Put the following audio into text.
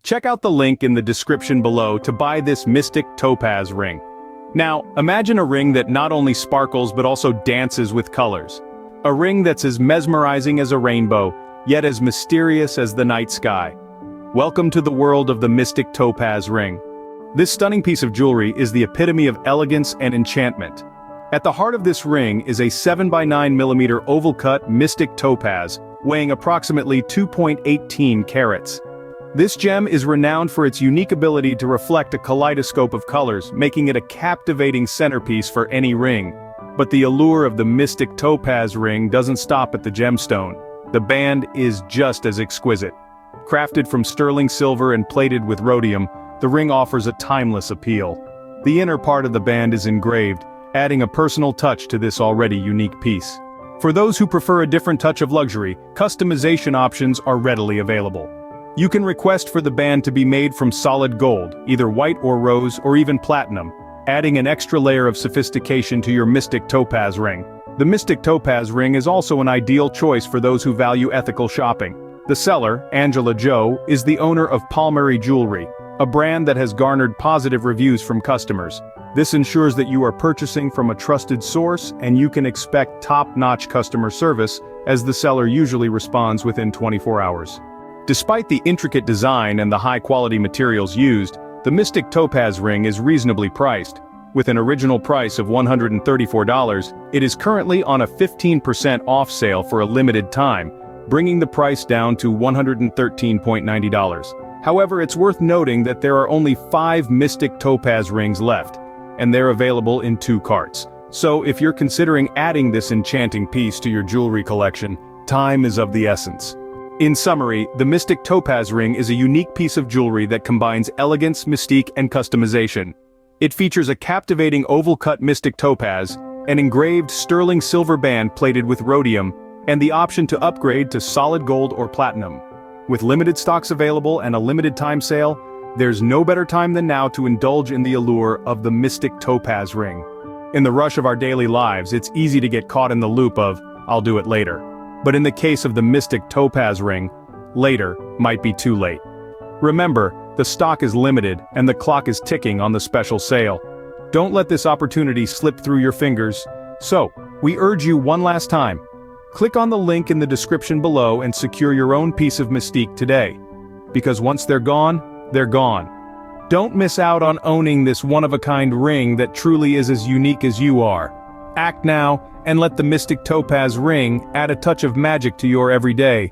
Check out the link in the description below to buy this Mystic Topaz ring. Now, imagine a ring that not only sparkles but also dances with colors. A ring that's as mesmerizing as a rainbow, yet as mysterious as the night sky. Welcome to the world of the Mystic Topaz ring. This stunning piece of jewelry is the epitome of elegance and enchantment. At the heart of this ring is a 7x9mm oval-cut Mystic Topaz, weighing approximately 2.18 carats. This gem is renowned for its unique ability to reflect a kaleidoscope of colors, making it a captivating centerpiece for any ring. But the allure of the Mystic Topaz ring doesn't stop at the gemstone. The band is just as exquisite. Crafted from sterling silver and plated with rhodium, the ring offers a timeless appeal. The inner part of the band is engraved, adding a personal touch to this already unique piece. For those who prefer a different touch of luxury, customization options are readily available. You can request for the band to be made from solid gold, either white or rose or even platinum, adding an extra layer of sophistication to your Mystic Topaz ring. The Mystic Topaz ring is also an ideal choice for those who value ethical shopping. The seller, Angela Jo, is the owner of Palmery Jewelry, a brand that has garnered positive reviews from customers. This ensures that you are purchasing from a trusted source and you can expect top-notch customer service, as the seller usually responds within 24 hours. Despite the intricate design and the high-quality materials used, the Mystic Topaz ring is reasonably priced. With an original price of $134, it is currently on a 15% off sale for a limited time, bringing the price down to $113.90. However, it's worth noting that there are only 5 Mystic Topaz rings left, and they're available in 2 carts. So if you're considering adding this enchanting piece to your jewelry collection, time is of the essence. In summary, the Mystic Topaz ring is a unique piece of jewelry that combines elegance, mystique, and customization. It features a captivating oval-cut Mystic Topaz, an engraved sterling silver band plated with rhodium, and the option to upgrade to solid gold or platinum. With limited stocks available and a limited time sale, there's no better time than now to indulge in the allure of the Mystic Topaz ring. In the rush of our daily lives, it's easy to get caught in the loop of, "I'll do it later." But in the case of the Mystic Topaz ring, later might be too late. Remember, the stock is limited and the clock is ticking on the special sale. Don't let this opportunity slip through your fingers. So, we urge you one last time. Click on the link in the description below and secure your own piece of mystique today. Because once they're gone, they're gone. Don't miss out on owning this one-of-a-kind ring that truly is as unique as you are. Act now, and let the Mystic Topaz ring add a touch of magic to your everyday.